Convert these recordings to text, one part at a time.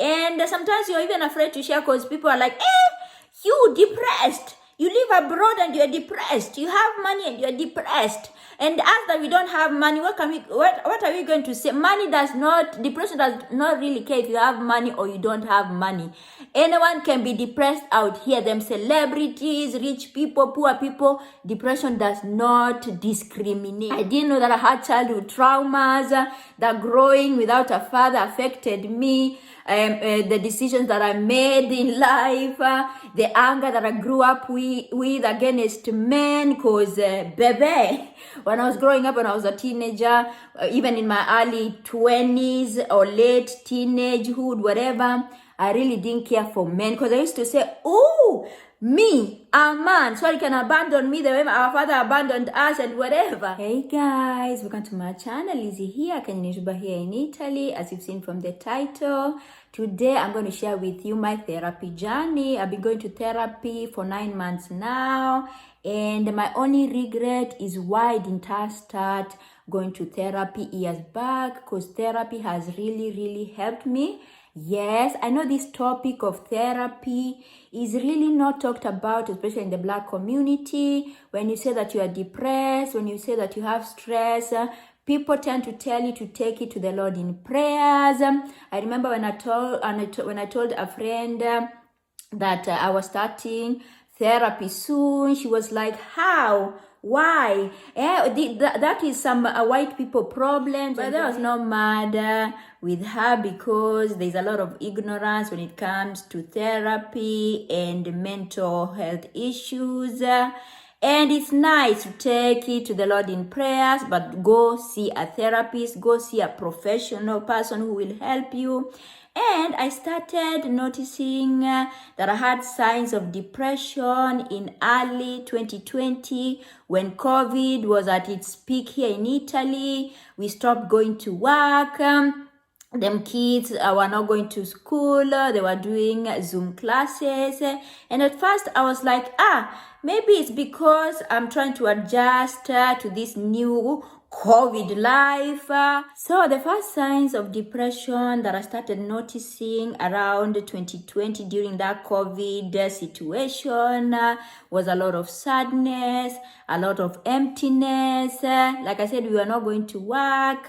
And sometimes you're even afraid to share because people are like, you depressed. You live abroad and you're depressed. You have money and you're depressed. And us that we don't have money, what are we going to say? Depression does not really care if you have money or you don't have money. Anyone can be depressed out here. Them celebrities, rich people, poor people. Depression does not discriminate. I didn't know that I had childhood traumas, that growing without a father affected me. The decisions that I made in life, the anger that I grew up with against men, because when I was growing up, when I was a teenager, even in my early 20s or late teenagehood, whatever, I really didn't care for men, because I used to say, oh, me, a man, so he can abandon me the way our father abandoned us and whatever. Hey guys, welcome to my channel. Lizzie here, Kenyan YouTuber here in Italy. As you've seen from the title, today I'm going to share with you my therapy journey. I've been going to therapy for 9 months now, and my only regret is why I didn't start going to therapy years back, because therapy has really helped me. Yes, I know this topic of therapy is really not talked about, especially in the Black community. When you say that you are depressed, when you say that you have stress, people tend to tell you to take it to the Lord in prayers. I remember when I told a friend that I was starting therapy soon, she was like, how? Why? That is some white people problem. But I was not mad with her, because there's a lot of ignorance when it comes to therapy and mental health issues. And it's nice to take it to the Lord in prayers, but go see a therapist, go see a professional person who will help you. And I started noticing that I had signs of depression in early 2020 when COVID was at its peak here in Italy. We stopped going to work. Them kids were not going to school. They were doing Zoom classes. And at first I was like, maybe it's because I'm trying to adjust to this new COVID life. So the first signs of depression that I started noticing around 2020 during that COVID situation was a lot of sadness, a lot of emptiness. Like I said, we were not going to work,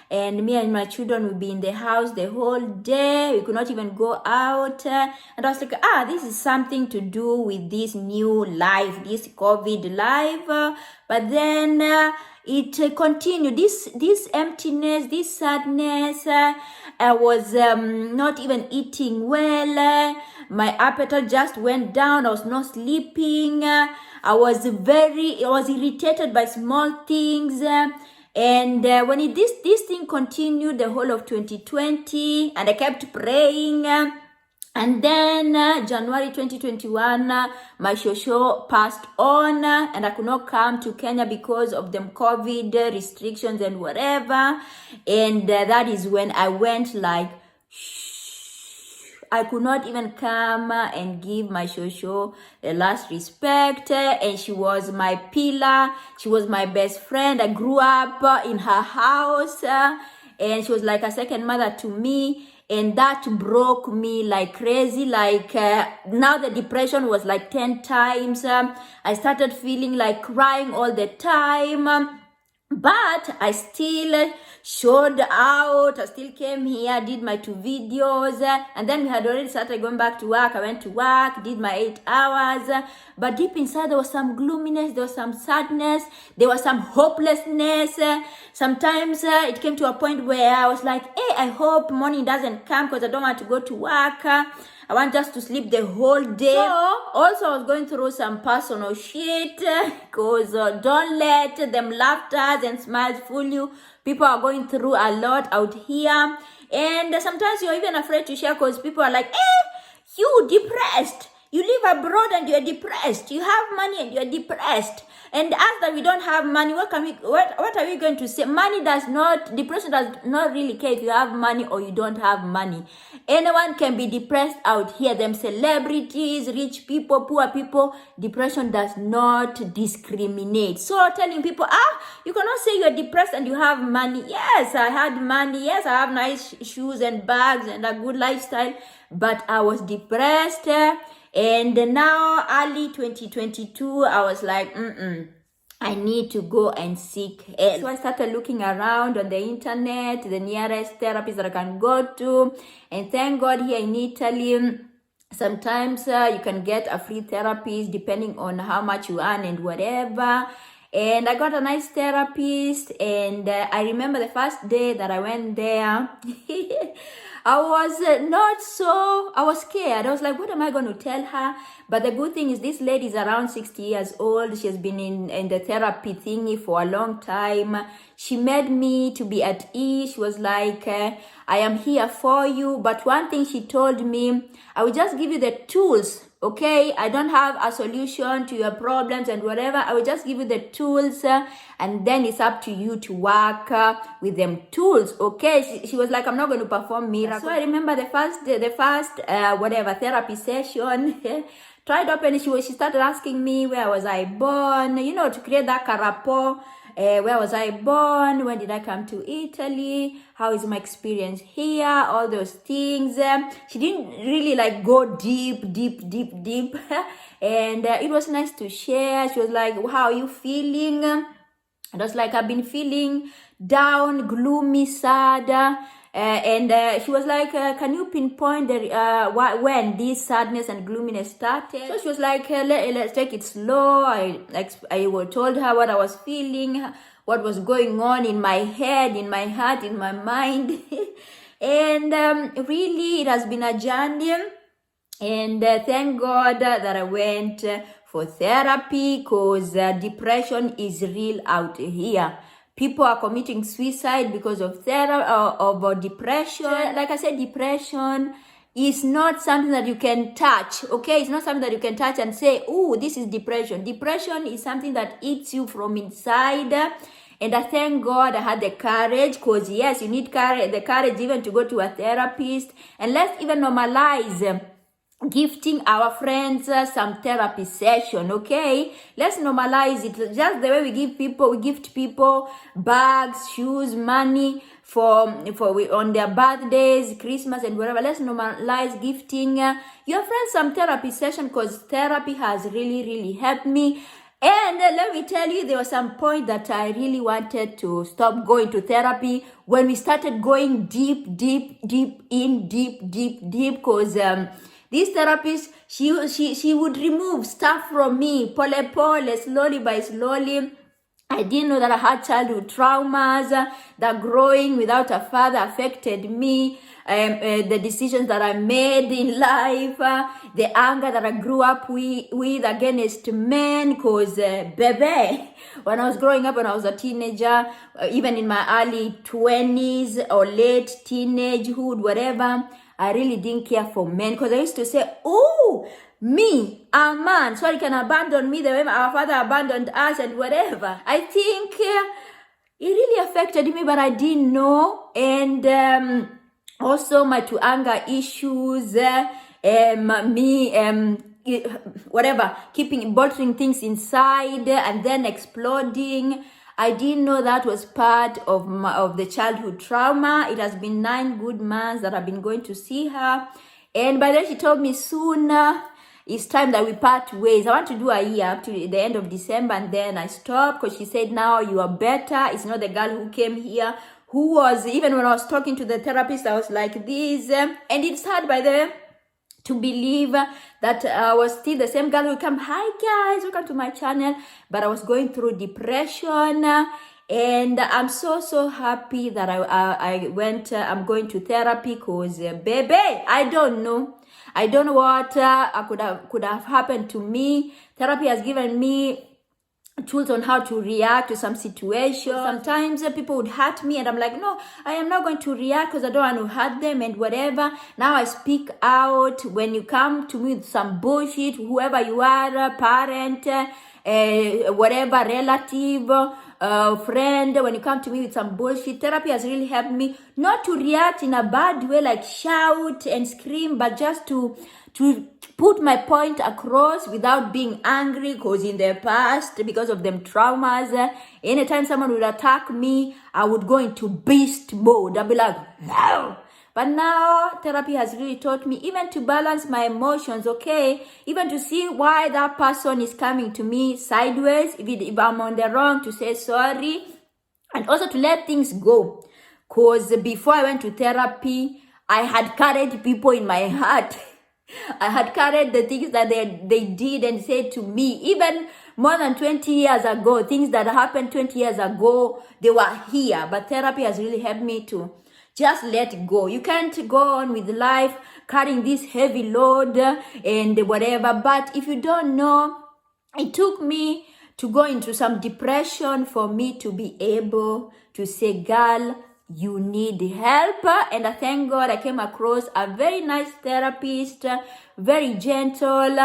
and me and my children would be in the house the whole day. We could not even go out. And I was like, this is something to do with this new life, this COVID life. But then it continued, this emptiness, this sadness. I was not even eating well. My appetite just went down. I was not sleeping. I was irritated by small things. And when this thing continued the whole of 2020, and I kept praying. And then January 2021, my shosho passed on, and I could not come to Kenya because of them COVID restrictions and whatever. And that is when I went like, I could not even come and give my shosho the last respect. And she was my pillar. She was my best friend. I grew up in her house, and she was like a second mother to me. And that broke me like crazy. Like now the depression was like 10 times. I started feeling like crying all the time. But I still showed out. I still came here, did my 2 videos. And then we had already started going back to work. I went to work, did my 8 hours. But deep inside, there was some gloominess. There was some sadness. There was some hopelessness. Sometimes it came to a point where I was like, hey, I hope morning doesn't come, because I don't want to go to work. I want just to sleep the whole day. So, also I was going through some personal shit, because don't let them laughters and smiles fool you. People are going through a lot out here. And sometimes you're even afraid to share, because people are like, you depressed. You live abroad and you're depressed. You have money and you're depressed. And us that we don't have money, what are we going to say? Depression does not really care if you have money or you don't have money. Anyone can be depressed out here. Them celebrities, rich people, poor people. Depression does not discriminate. So telling people, you cannot say you're depressed and you have money. Yes, I had money. Yes, I have nice shoes and bags and a good lifestyle. But I was depressed. And now, early 2022, I was like, I need to go and seek help. So I started looking around on the internet, the nearest therapist that I can go to. And thank God here in Italy, sometimes you can get a free therapist depending on how much you earn and whatever. And I got a nice therapist. And I remember the first day that I went there. I was scared. I was like, what am I going to tell her? But the good thing is this lady is around 60 years old. She has been in the therapy thingy for a long time. She made me to be at ease. She was like, I am here for you. But one thing she told me, I will just give you the tools. Okay, I don't have a solution to your problems and whatever. I will just give you the tools and then it's up to you to work with them tools. Okay, she was like, I'm not going to perform miracles. So I remember the first therapy session. Tried opening, she started asking me, where was I born? To create that rapport. Where was I born? When did I come to Italy? How is my experience here? All those things. She didn't really go deep. And it was nice to share. She was like, how are you feeling? I was like, I've been feeling down, gloomy, sad. And she was like, can you pinpoint when this sadness and gloominess started? So she was like, let's take it slow. I told her what I was feeling, what was going on in my head, in my heart, in my mind. And really, it has been a journey. And thank God that I went for therapy, because depression is real out here. People are committing suicide because of depression. Like I said, depression is not something that you can touch, okay? It's not something that you can touch and say, oh, this is depression. Depression is something that eats you from inside. And I thank God I had the courage, because yes, you need the courage even to go to a therapist. And let's even normalize gifting our friends some therapy session, okay? Let's normalize it. Just the way we gift people bags, shoes, money for on their birthdays, Christmas and whatever. Let's normalize gifting your friends some therapy session, because therapy has really helped me. And let me tell you, there was some point that I really wanted to stop going to therapy when we started going deep, because this therapist, she would remove stuff from me, pole, slowly by slowly. I didn't know that I had childhood traumas, that growing without a father affected me, the decisions that I made in life, the anger that I grew up with against men, because, when I was growing up, when I was a teenager, even in my early 20s or late teenagehood, whatever, I really didn't care for men, because I used to say, oh, me, a man, so he can abandon me the way our father abandoned us and whatever. I think it really affected me, but I didn't know. And also my two anger issues, keeping bottling things inside and then exploding. I didn't know that was part of the childhood trauma. It has been 9 good months that I've been going to see her. And by then she told me sooner it's time that we part ways. I want to do a year up to the end of December, and then I stopped, because she said, now you are better. It's not the girl who came here, who was, even when I was talking to the therapist, I was like this. And it's hard by the to believe that I was still the same girl who come, hi guys, welcome to my channel. But I was going through depression, and I'm so happy that I'm going to therapy, because baby, I don't know what could have happened to me. Therapy has given me tools on how to react to some situation. Sometimes people would hurt me and I'm like, no, I am not going to react because I don't want to hurt them and whatever. Now I speak out. When you come to me with some bullshit, whoever you are, parent, whatever, relative, friend, when you come to me with some bullshit, therapy has really helped me not to react in a bad way, like shout and scream, but just to put my point across without being angry, because in the past, because of them traumas, anytime someone would attack me, I would go into beast mode. I'd be like, no. But now therapy has really taught me even to balance my emotions, okay? Even to see why that person is coming to me sideways, if I'm on the wrong, to say sorry, and also to let things go. Because before I went to therapy, I had carried people in my heart. I had carried the things that they did and said to me, even more than 20 years ago, things that happened 20 years ago, they were here. But therapy has really helped me to just let go. You can't go on with life carrying this heavy load and whatever. But if you don't know, it took me to go into some depression for me to be able to say, girl, you need help. And I thank God I came across a very nice therapist, very gentle,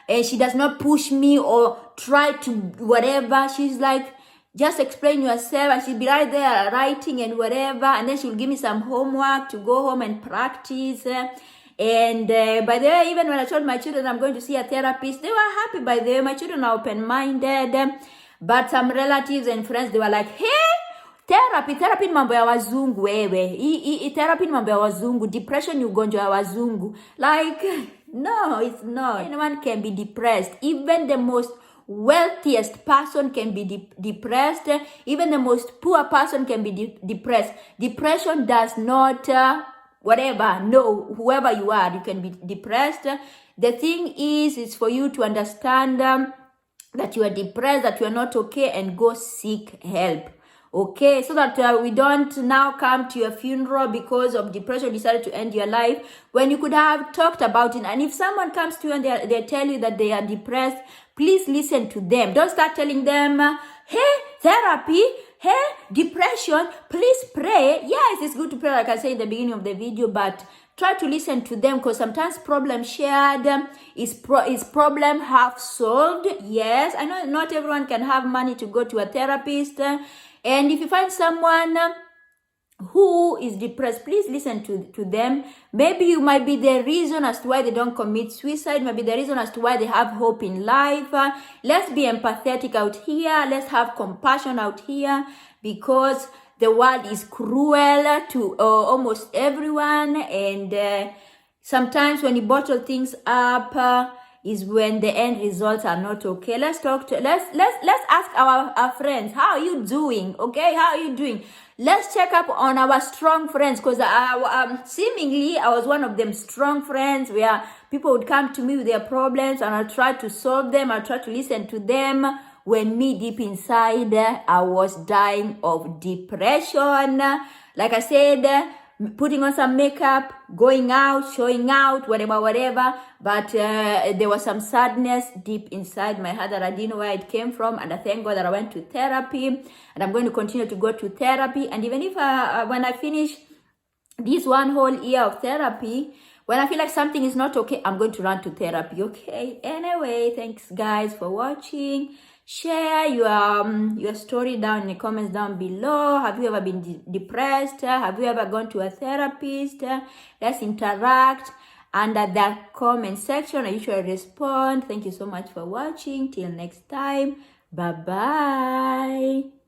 and she does not push me or try to whatever. She's like, just explain yourself, and she'll be right there writing and whatever, and then she'll give me some homework to go home and practice. And by the way, even when I told my children I'm going to see a therapist, they were happy. By the way, my children are open-minded, but some relatives and friends, they were like, hey, therapy ni mambo ya wazungu wewe. Therapy ni mambo ya wazungu. Depression ni ugonjwa wa wazungu. Like, no, it's not. Anyone can be depressed. Even the most wealthiest person can be depressed. Even the most poor person can be depressed. Depression does not, whatever, no, whoever you are, you can be depressed. The thing is, it's for you to understand that you are depressed, that you are not okay, and go seek help. Okay, so that we don't now come to your funeral because of depression, decided to end your life, when you could have talked about it. And if someone comes to you and they tell you that they are depressed, please listen to them. Don't start telling them, hey, therapy, hey, depression, please pray. Yes, it's good to pray, like I said in the beginning of the video, but try to listen to them, because sometimes problem shared is problem half solved. Yes, I know not everyone can have money to go to a therapist. And if you find someone who is depressed, please listen to them. Maybe you might be the reason as to why they don't commit suicide. Maybe the reason as to why they have hope in life. Let's be empathetic out here. Let's have compassion out here, because the world is cruel to almost everyone. And sometimes when you bottle things up, is when the end results are not okay. Let's ask our friends, how are you doing? Okay, how are you doing? Let's check up on our strong friends, because seemingly I was one of them strong friends where people would come to me with their problems and I'll try to solve them. I'll try to listen to them, when me deep inside I was dying of depression. Like I said, putting on some makeup, going out, showing out, whatever. But there was some sadness deep inside my heart that I didn't know where it came from. And I thank God that I went to therapy. And I'm going to continue to go to therapy. And even if when I finish this one whole year of therapy, when I feel like something is not okay, I'm going to run to therapy, okay? Anyway, thanks guys for watching. Share your story down in the comments down below. Have you ever been depressed? Have you ever gone to a therapist? Let's interact under the comment section. I usually respond. Thank you so much for watching. Till next time. Bye-bye.